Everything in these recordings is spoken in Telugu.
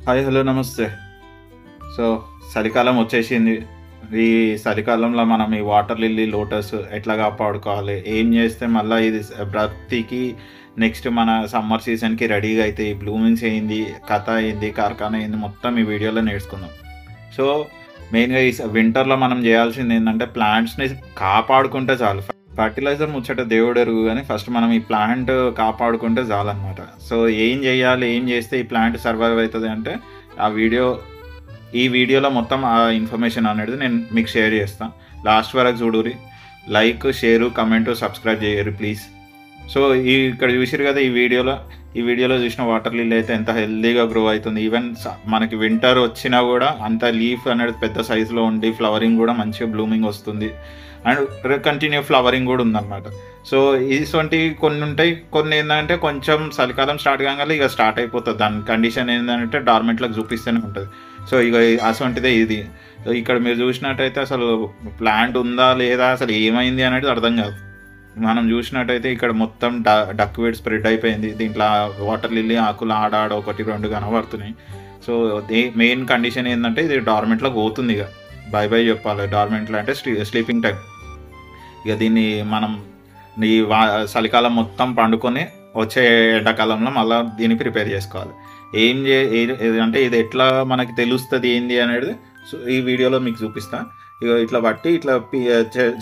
హాయ్ హలో నమస్తే. సో చలికాలం వచ్చేసింది. ఈ చలికాలంలో మనం ఈ వాటర్ లిల్లీ, లోటస్ ఎట్లా కాపాడుకోవాలి? ఏం చేస్తే మళ్ళీ ఇది బ్రతికి నెక్స్ట్ మన సమ్మర్ సీజన్‌కి రెడీగా అయితాయి? బ్లూమింగ్స్ ఏంది? కథ ఏంది? కార్ఖానా ఏంది? మొత్తం ఈ వీడియోలో నేర్చుకుందాం. సో మెయిన్‌గా ఈ వింటర్‌లో మనం చేయాల్సింది ఏందంటే ప్లాంట్స్‌ని కాపాడుకుంటే చాలు. ఫర్టిలైజర్ ముచ్చట దేవుడెరుగు గానీ ఫస్ట్ మనం ఈ ప్లాంట్ కాపాడుకుంటే చాలన్నమాట. సో ఏం చేయాలి? ఏం చేస్తే ఈ ప్లాంట్ సర్వైవ్ అయితది అంటే ఈ వీడియోలో మొత్తం ఆ ఇన్ఫర్మేషన్ అనేది నేను మీకు షేర్ చేస్తా. లాస్ట్ వరకు చూడుర్రి. లైక్, షేరు, కమెంట్, సబ్స్క్రైబ్ చేయుర్రి ప్లీజ్. సో ఇక్కడ చూసిర్రు కదా ఈ వీడియోలో చూసిన వాటర్ లిల్లీ అయితే ఎంత హెల్తీగా గ్రో అవుతుంది. ఈవెన్ మనకి వింటర్ వచ్చినా కూడా అంత లీఫ్ అనేది పెద్ద సైజులో ఉండి ఫ్లవరింగ్ కూడా మంచిగా బ్లూమింగ్ వస్తుంది అండ్ కంటిన్యూ ఫ్లవరింగ్ కూడా ఉందన్నమాట. సో ఇటువంటివి కొన్ని ఉంటాయి. కొన్ని ఏంటంటే కొంచెం చలికాలం స్టార్ట్ కాగానే ఇక స్టార్ట్ అయిపోతుంది. దాని కండిషన్ ఏంటంటే డార్మెంట్లకు చూపిస్తూనే ఉంటుంది. సో ఇక అటువంటిదే ఇది. ఇక్కడ మీరు చూసినట్టయితే అసలు ప్లాంట్ ఉందా లేదా, అసలు ఏమైంది అనేది అర్థం కాదు. మనం చూసినట్టయితే ఇక్కడ మొత్తం డక్ వీడ్ స్ప్రెడ్ అయిపోయింది. దీంట్లో వాటర్ లిల్లీ ఆకులు ఆడ ఒకటి రెండు కనబడుతున్నాయి. సో మెయిన్ కండిషన్ ఏంటంటే ఇది డార్మెంట్లో పోతుంది. ఇక బై బై చెప్పాలి. డార్మెంట్లో అంటే స్లీపింగ్ టైం. ఇక దీన్ని మనం ఈ చలికాలం మొత్తం పండుకొని వచ్చే ఎండాకాలంలో మళ్ళీ దీన్ని ప్రిపేర్ చేసుకోవాలి. అంటే ఇది ఎట్లా మనకి తెలుస్తుంది ఏంది అనేది ఈ వీడియోలో మీకు చూపిస్తా. ఇక ఇట్లా బట్టి ఇట్లా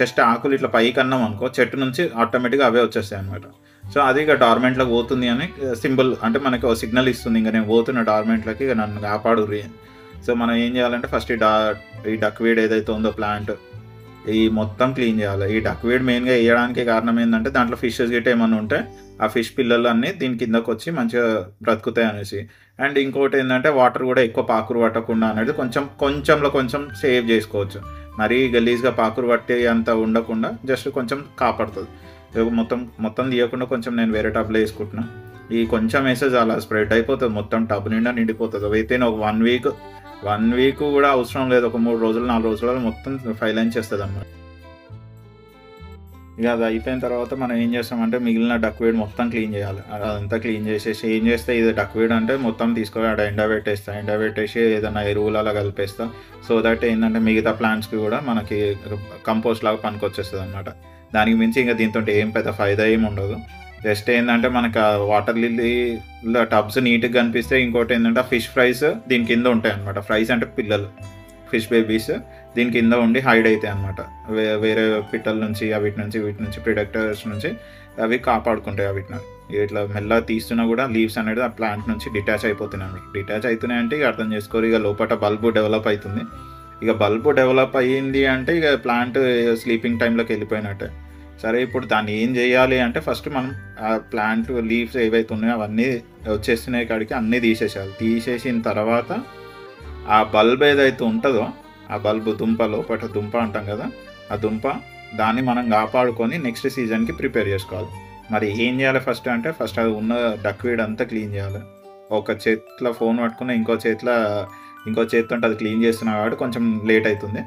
జస్ట్ ఆకులు ఇట్లా పైకి అన్నాం అనుకో, చెట్టు నుంచి ఆటోమేటిక్గా అవే వచ్చేస్తాయి అనమాట. సో అది ఇక డార్మెంట్లోకి పోతుంది అని సింబల్, అంటే మనకి ఒక సిగ్నల్ ఇస్తుంది. ఇంకా నేను పోతున్న డార్మెంట్లోకి, ఇక నన్ను కాపాడుర్రి. సో మనం ఏం చేయాలంటే ఫస్ట్ ఈ డక్ వీడ్ ఏదైతే ఉందో ప్లాంట్ ఈ మొత్తం క్లీన్ చేయాలి. ఈ డక్ వీడ్ మెయిన్గా వేయడానికి కారణం ఏంటంటే దాంట్లో ఫిషెస్ గిట్ట ఏమన్నా ఉంటే ఆ ఫిష్ పిల్లలు అన్నీ దీని కిందకు వచ్చి మంచిగా బ్రతుకుతాయి అనేసి. అండ్ ఇంకోటి ఏంటంటే వాటర్ కూడా ఎక్కువ పాకురు పట్టకుండా అనేది కొంచెం సేవ్ చేసుకోవచ్చు. మరీ గలీజ్గా పాకురు పట్టే అంత ఉండకుండా జస్ట్ కొంచెం కాపాడుతుంది. మొత్తం తీయకుండా కొంచెం నేను వేరే టబ్లో వేసుకుంటున్నా. ఈ కొంచెం వేస్తే చాలా స్ప్రెడ్ అయిపోతుంది, మొత్తం టబ్ నిండా నిండిపోతుంది. అయితే ఒక 1 వీక్ కూడా అవసరం లేదు. ఒక 3 రోజులు 4 రోజులలో మొత్తం 5 లైన్స్ చేస్తుంది అన్నమాట. ఇక అది అయిపోయిన తర్వాత మనం ఏం చేస్తామంటే మిగిలిన డక్ వీడ్ మొత్తం క్లీన్ చేయాలి. అదంతా క్లీన్ చేసేసి ఏం చేస్తే ఇది డక్ వీడ్ అంటే మొత్తం తీసుకొని ఆడ ఎండబెట్టేసి ఏదైనా ఎరువులలో కలిపేస్తా. సో దట్ ఏంటంటే మిగతా ప్లాంట్స్కి కూడా మనకి కంపోస్ట్ లాగా పనికొచ్చేస్తుంది అనమాట. దానికి మించి ఇంకా దీంతో ఏం పెద్ద ఫైదా ఏమి ఉండదు. జస్ట్ ఏంటంటే మనకు వాటర్ లిల్లీలో టబ్స్ నీట్గా కనిపిస్తే, ఇంకోటి ఏంటంటే ఫిష్ ఫ్రైస్ దీని కింద ఉంటాయి అనమాట. ఫ్రైస్ అంటే పిల్లలు, ఫిష్ బేబీస్ దీని కింద ఉండి హైడ్ అవుతాయి అనమాట. వేరే పిట్టల నుంచి వీటి నుంచి ప్రిడక్టర్స్ నుంచి అవి కాపాడుకుంటాయి. వీటిని ఇట్లా మెల్లగా తీస్తున్నా కూడా లీవ్స్ అనేది ఆ ప్లాంట్ నుంచి డిటాచ్ అయిపోతున్నాయి అనమాట. డిటాచ్ అవుతున్నాయి అంటే ఇక అర్థం చేసుకోరు, ఇక లోపల బల్బు డెవలప్ అవుతుంది. ఇక బల్బు డెవలప్ అయ్యింది అంటే ఇక ప్లాంట్ స్లీపింగ్ టైంలోకి వెళ్ళిపోయినట్టే. సరే, ఇప్పుడు దాన్ని ఏం చేయాలి అంటే ఫస్ట్ మనం ఆ ప్లాంట్ లీవ్స్ ఏవైతే ఉన్నాయో అవన్నీ వచ్చేస్తున్నాయి కాడికి అన్నీ తీసేసేయాలి. తీసేసిన తర్వాత ఆ బల్బ్ ఏదైతే ఉంటుందో ఆ బల్బు లోపల దుంప అంటాం కదా, ఆ దుంప దాన్ని మనం కాపాడుకొని నెక్స్ట్ సీజన్కి ప్రిపేర్ చేసుకోవాలి. మరి ఏం చేయాలి ఫస్ట్ అంటే ఫస్ట్ అది ఉన్న డక్ వీడ్ అంతా క్లీన్ చేయాలి. ఒక చేతిలో ఫోన్ పట్టుకుని ఇంకో చేతితో అది క్లీన్ చేస్తున్నా కాబట్టి కొంచెం లేట్ అవుతుంది.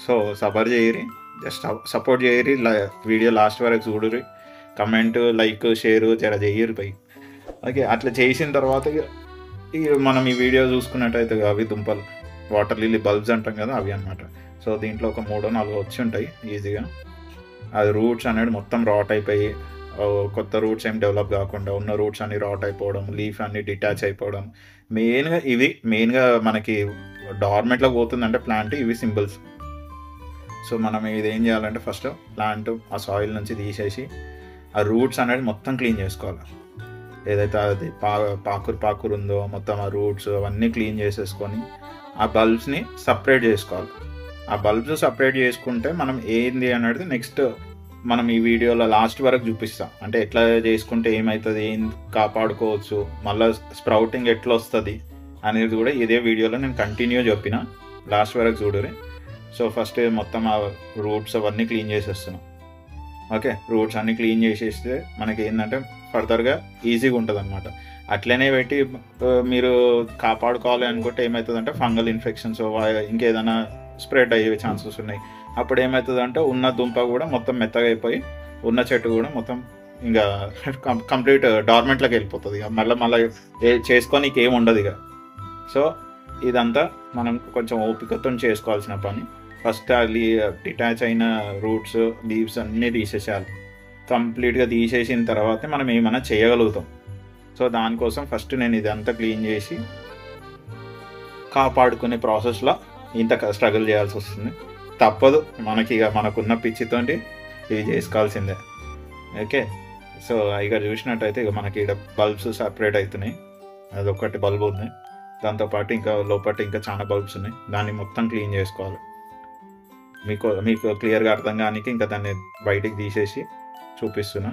సో సబర్ చేయరి, జస్ట్ సపోర్ట్ చేయరి. వీడియో లాస్ట్ వరకు చూడురి. కమెంట్, లైక్, షేరు జర చెయ్యరు పై. ఓకే, అట్లా చేసిన తర్వాత మనం ఈ వీడియో చూసుకున్నట్టయితే అవి దుంపలు వాటర్ లిల్లీ బల్బ్స్ అంటాం కదా, అవి అనమాట. సో దీంట్లో ఒక 3-4 వచ్చి ఉంటాయి ఈజీగా. అది రూట్స్ అనేది మొత్తం రాట్ అయిపోయి కొత్త రూట్స్ ఏం డెవలప్ కాకుండా ఉన్న రూట్స్ అన్ని రాట్ అయిపోవడం, లీఫ్ అన్ని డిటాచ్ అయిపోవడం. మెయిన్గా మనకి డార్మెంట్లోకి పోతుందంటే ప్లాంట్ ఇవి సింబల్స్. సో మనం ఇది ఏం చేయాలంటే ఫస్ట్ ప్లాంట్ ఆ సాయిల్ నుంచి తీసేసి ఆ రూట్స్ అనేది మొత్తం క్లీన్ చేసుకోవాలి. ఏదైతే అది పాకురు ఉందో మొత్తం ఆ రూట్స్ అవన్నీ క్లీన్ చేసేసుకొని ఆ బల్బ్స్ని సపరేట్ చేసుకోవాలి. ఆ బల్బ్స్ సపరేట్ చేసుకుంటే మనం ఏంది అనేది నెక్స్ట్ మనం ఈ వీడియోలో లాస్ట్ వరకు చూపిస్తాం. అంటే ఎట్లా చేసుకుంటే ఏమవుతుంది, ఏం కాపాడుకోవచ్చు, మళ్ళీ స్ప్రౌటింగ్ ఎట్లా వస్తుంది అనేది కూడా ఇదే వీడియోలో నేను కంటిన్యూ చెప్పిన. లాస్ట్ వరకు చూడరు. సో ఫస్ట్ మొత్తం ఆ రూట్స్ అవన్నీ క్లీన్ చేసేస్తున్నాం. ఓకే, రూట్స్ అన్నీ క్లీన్ చేసేస్తే మనకి ఏంటంటే ఫర్దర్గా ఈజీగా ఉంటుంది అనమాట. అట్లనే పెట్టి మీరు కాపాడుకోవాలి అనుకుంటే ఏమవుతుందంటే ఫంగల్ ఇన్ఫెక్షన్స్ ఇంకేదైనా స్ప్రెడ్ అయ్యే ఛాన్సెస్ ఉన్నాయి. అప్పుడు ఏమవుతుందంటే ఉన్న దుంప కూడా మొత్తం మెత్తగా అయిపోయి ఉన్న చెట్టు కూడా మొత్తం ఇంకా కంప్లీట్ డార్మెంట్లోకి వెళ్ళిపోతుంది. ఇక మళ్ళీ చేసుకోనికి ఏమి ఉండదు. ఇక సో ఇదంతా మనం కొంచెం ఓపికతో చేసుకోవాల్సిన పని. ఫస్ట్ అది డిటాచ్ అయిన రూట్స్, లీవ్స్ అన్నీ తీసేసేయాలి. కంప్లీట్గా తీసేసిన తర్వాతే మనం ఏమైనా చేయగలుగుతాం. సో దానికోసం ఫస్ట్ నేను ఇదంతా క్లీన్ చేసి కాపాడుకునే ప్రాసెస్లో ఇంత స్ట్రగుల్ చేయాల్సి వస్తుంది. తప్పదు, మనకి ఇక మనకున్న పిచ్చితోటి ఇవి చేసుకోవాల్సిందే. ఓకే, సో ఇక చూసినట్టయితే ఇక మనకి ఇక్కడ బల్బ్స్ సపరేట్ అవుతున్నాయి. అదొకటి బల్బ్ ఉంది, దాంతోపాటు ఇంకా లోపల ఇంకా చాలా బల్బ్స్ ఉన్నాయి. దాన్ని మొత్తం క్లీన్ చేసుకోవాలి. మీకు క్లియర్గా అర్థం కానీ ఇంకా దాన్ని బయటికి తీసేసి చూపిస్తున్నా.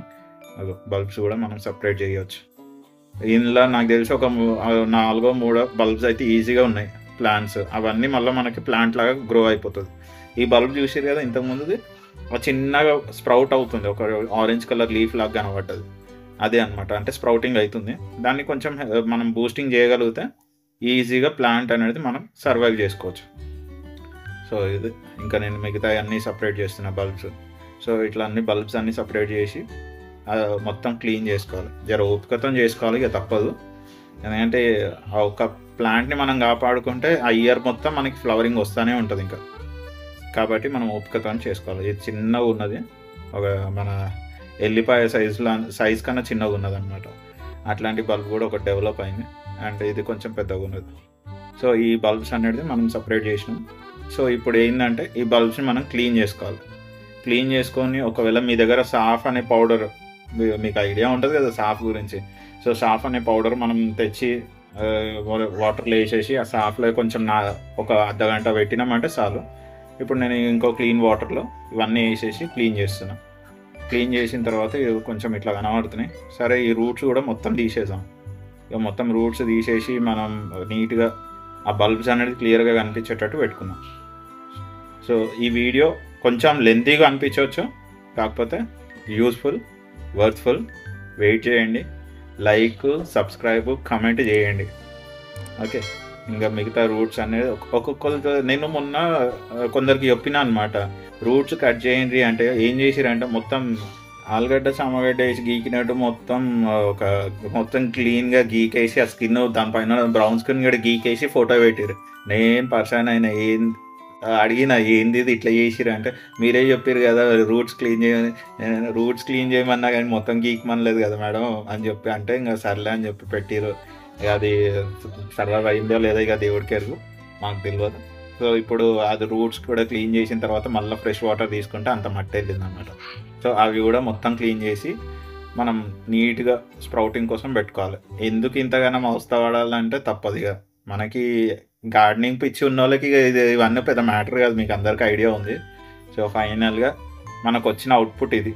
బల్బ్స్ కూడా మనం సపరేట్ చేయవచ్చు. ఇందులో నాకు తెలిసి ఒక 4-3 బల్బ్స్ అయితే ఈజీగా ఉన్నాయి, ప్లాంట్స్. అవన్నీ మళ్ళీ మనకి ప్లాంట్ లాగా గ్రో అయిపోతుంది. ఈ బల్బ్ చూసారు కదా ఇంతకుముందుది, చిన్నగా స్ప్రౌట్ అవుతుంది, ఒక ఆరెంజ్ కలర్ లీఫ్ లాగా కనబడ్డది. అదే అనమాట, అంటే స్ప్రౌటింగ్ అవుతుంది. దాన్ని కొంచెం మనం బూస్టింగ్ చేయగలిగితే ఈజీగా ప్లాంట్ అనేది మనం సర్వైవ్ చేసుకోవచ్చు. సో ఇది ఇంకా నేను మిగతా అన్నీ సపరేట్ చేస్తున్నా బల్బ్స్. సో ఇట్లా అన్ని బల్బ్స్ అన్నీ సపరేట్ చేసి మొత్తం క్లీన్ చేసుకోవాలి. జర ఓపికతో చేసుకోవాలి, ఇక తప్పదు. ఎందుకంటే ఒక ప్లాంట్ని మనం కాపాడుకుంటే ఆ ఇయర్ మొత్తం మనకి ఫ్లవరింగ్ వస్తూనే ఉంటుంది ఇంకా. కాబట్టి మనం ఓపికతో చేసుకోవాలి. ఇది చిన్నగా ఉన్నది, ఒక మన ఎల్లిపాయ సైజ్ కన్నా చిన్నగా ఉన్నది అనమాట. అట్లాంటి బల్బ్ కూడా ఒకటి డెవలప్ అయింది, అండ్ ఇది కొంచెం పెద్దగా ఉన్నది. సో ఈ బల్బ్స్ అనేది మనం సపరేట్ చేసినాం. సో ఇప్పుడు ఏంటంటే ఈ బల్బ్స్ని మనం క్లీన్ చేసుకోవాలి. క్లీన్ చేసుకొని ఒకవేళ మీ దగ్గర సాఫ్ అనే పౌడర్, మీకు ఐడియా ఉంటుంది కదా సాఫ్ గురించి. సో సాఫ్ అనే పౌడర్ మనం తెచ్చి వాటర్లో వేసేసి ఆ సాఫ్లో కొంచెం ఒక అర్ధగంట పెట్టినామంటే చాలు. ఇప్పుడు నేను ఇంకో క్లీన్ వాటర్లో ఇవన్నీ వేసేసి క్లీన్ చేస్తున్నా. క్లీన్ చేసిన తర్వాత కొంచెం ఇట్లా కనబడుతున్నాయి. సరే, ఈ రూట్స్ కూడా మొత్తం తీసేసాం. ఇక మొత్తం రూట్స్ తీసేసి మనం నీట్గా ఆ బల్బ్స్ అనేది క్లియర్గా కనిపించేటట్టు పెట్టుకున్నాం. సో ఈ వీడియో కొంచెం లెంతీగా అనిపించవచ్చు, కాకపోతే యూస్ఫుల్, వర్త్ఫుల్. వెయిట్ చేయండి, లైక్, సబ్స్క్రైబ్, కమెంట్ చేయండి. ఓకే, ఇంకా మిగతా రూట్స్ అనేది ఒక్కొక్కరు నేను మొన్న కొందరికి చెప్పినా అనమాట, రూట్స్ కట్ చేయండి అంటే ఏం చేసిరంటే మొత్తం ఆలుగడ్డ సామగడ్డ వేసి గీకినట్టు మొత్తం క్లీన్గా గీకేసి ఆ స్కిన్ దానిపైన బ్రౌన్ స్కిన్ కూడా గీకేసి ఫోటో పెట్టారు. నేను పర్సన్ అయినా అడిగిన ఏంది ఇట్లా చేసిరు అంటే, మీరే చెప్పారు కదా రూట్స్ క్లీన్ చేయమన్నా కానీ మొత్తం గీకమనలేదు కదా మేడం అని చెప్పి అంటే, ఇంకా సర్లే అని చెప్పి పెట్టిరు. ఇక అది సర్వైవ్ అయిందో లేదో ఇక దేవుడికి ఎరుగు, మాకు తెలియదు. సో ఇప్పుడు అది రూట్స్ కూడా క్లీన్ చేసిన తర్వాత మళ్ళీ ఫ్రెష్ వాటర్ తీసుకుంటే అంత మట్టి వెళ్ళింది అనమాట. సో అవి కూడా మొత్తం క్లీన్ చేసి మనం నీట్గా స్ప్రౌటింగ్ కోసం పెట్టుకోవాలి. ఎందుకు ఇంతగానో అవస్థ పడాలంటే తప్పదు. ఇక మనకి గార్డెనింగ్ పిచ్చి ఉన్న వాళ్ళకి ఇవన్నీ పెద్ద మ్యాటర్ కాదు, మీకు అందరికీ ఐడియా ఉంది. సో ఫైనల్గా మనకు వచ్చిన అవుట్పుట్ ఇది.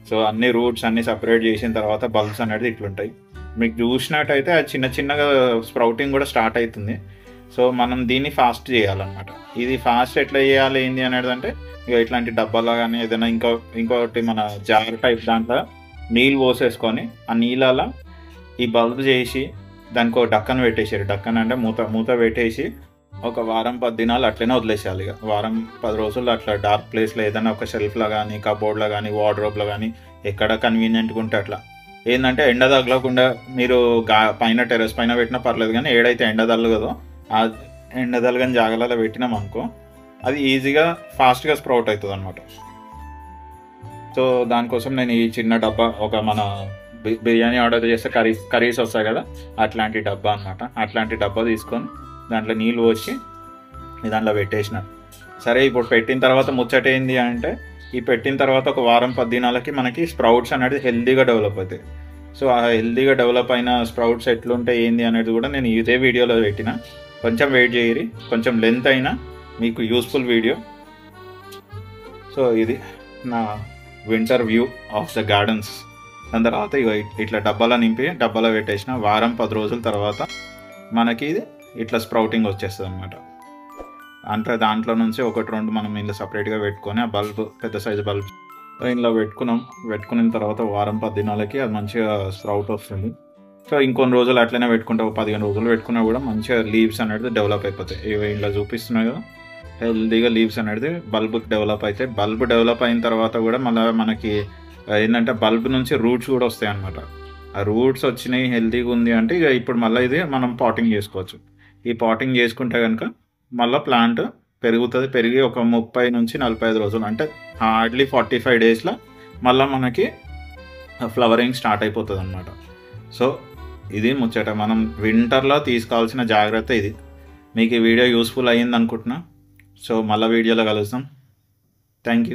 సో అన్ని రూట్స్ అన్నీ సపరేట్ చేసిన తర్వాత బల్బ్స్ అనేది ఇట్లుంటాయి. మీకు చూసినట్టయితే అది చిన్నగా స్ప్రౌటింగ్ కూడా స్టార్ట్ అవుతుంది. సో మనం దీన్ని ఫాస్ట్ చేయాలన్నమాట. ఇది ఫాస్ట్ ఎట్లా చేయాలి ఏంది అనేది అంటే, ఇక ఇట్లాంటి డబ్బాలో కానీ ఏదైనా ఇంకొకటి మన జార్ టైప్ దాంట్లో నీళ్ళు పోసేసుకొని ఆ నీళ్ళలో ఈ బల్బ్ చేసి దానికి ఒక డక్కన్ పెట్టేసారు. డక్కన్ అంటే మూత పెట్టేసి ఒక వారం 10 దినాలు అట్లనే వదిలేసేయాలి. ఇక వారం 10 రోజులు అట్లా డార్క్ ప్లేస్లో ఏదైనా ఒక షెల్ఫ్లో కానీ, కబోర్డ్లో కానీ, వార్డ్రోబ్లో కానీ ఎక్కడ కన్వీనియంట్గా ఉంటే అట్లా. ఏంటంటే ఎండ తగలకుండా మీరు పైన టెర్రస్ పైన పెట్టినా పర్లేదు, కానీ ఏడైతే ఎండ తగలదో ఆ ఎండ తగలని జాగాలలో పెట్టినాం అనుకో, అది ఈజీగా ఫాస్ట్గా స్ప్రౌట్ అవుతుంది అనమాట. సో దానికోసం నేను ఈ చిన్న డబ్బా, ఒక మన బిర్యానీ ఆర్డర్ చేస్తే కర్రీస్ వస్తాయి కదా, అట్లాంటి డబ్బా అనమాట. అట్లాంటి డబ్బా తీసుకొని దాంట్లో నీళ్ళు పోసి దాంట్లో పెట్టేసిన. సరే, ఇప్పుడు పెట్టిన తర్వాత ముచ్చట ఏంది అంటే, ఈ పెట్టిన తర్వాత ఒక వారం 10 దినాలకి మనకి స్ప్రౌట్స్ అనేది హెల్తీగా డెవలప్ అవుతాయి. సో ఆ హెల్తీగా డెవలప్ అయిన స్ప్రౌట్స్ ఎట్లుంటాయి ఏంది అనేది కూడా నేను ఇదే వీడియోలో పెట్టిన. కొంచెం వెయిట్ చేయరి, కొంచెం లెంత్ అయినా మీకు యూస్ఫుల్ వీడియో. సో ఇది నా winter view of the gardens. దాని తర్వాత ఇట్లా డబ్బాలో నింపి డబ్బాలో పెట్టేసిన వారం 10 రోజుల తర్వాత మనకి ఇది ఇట్లా స్ప్రౌటింగ్ వచ్చేస్తుంది అనమాట. అంటే దాంట్లో నుంచి 1-2 మనం ఇందులో సపరేట్గా పెట్టుకొని ఆ బల్బ్, పెద్ద సైజు బల్బ్ ఇందులో పెట్టుకున్న తర్వాత వారం 10 దినాలకి అది మంచిగా స్ప్రౌట్ వస్తుంది. సో ఇంకొన్ని రోజులు అట్లనే పెట్టుకుంటే 15 రోజులు పెట్టుకున్నా కూడా మంచిగా లీవ్స్ అనేది డెవలప్ అయిపోతాయి. ఇవి ఇలా చూపిస్తున్నాయి కదా, హెల్తీగా లీవ్స్ అనేది బల్బ్ డెవలప్ అవుతాయి. బల్బ్ డెవలప్ అయిన తర్వాత కూడా మళ్ళీ మనకి ఏంటంటే బల్బ్ నుంచి రూట్స్ కూడా వస్తాయి అనమాట. ఆ రూట్స్ వచ్చినాయి, హెల్తీగా ఉంది అంటే ఇక ఇప్పుడు మళ్ళీ ఇది మనం పాటింగ్ చేసుకోవచ్చు. ఈ పాటింగ్ చేసుకుంటే కనుక మళ్ళీ ప్లాంట్ పెరుగుతుంది. పెరిగి ఒక 30 నుంచి 45 రోజులు అంటే హార్డ్లీ 45 డేస్లో మళ్ళీ మనకి ఫ్లవరింగ్ స్టార్ట్ అయిపోతుంది అనమాట. సో ఇది ముచ్చట, మనం వింటర్లో తీసుకోవాల్సిన జాగ్రత్త ఇది. మీకు ఈ వీడియో యూస్ఫుల్ అయ్యింది అనుకుంటున్నా. సో మళ్ళీ వీడియోలో కలుస్తాం. Thank you.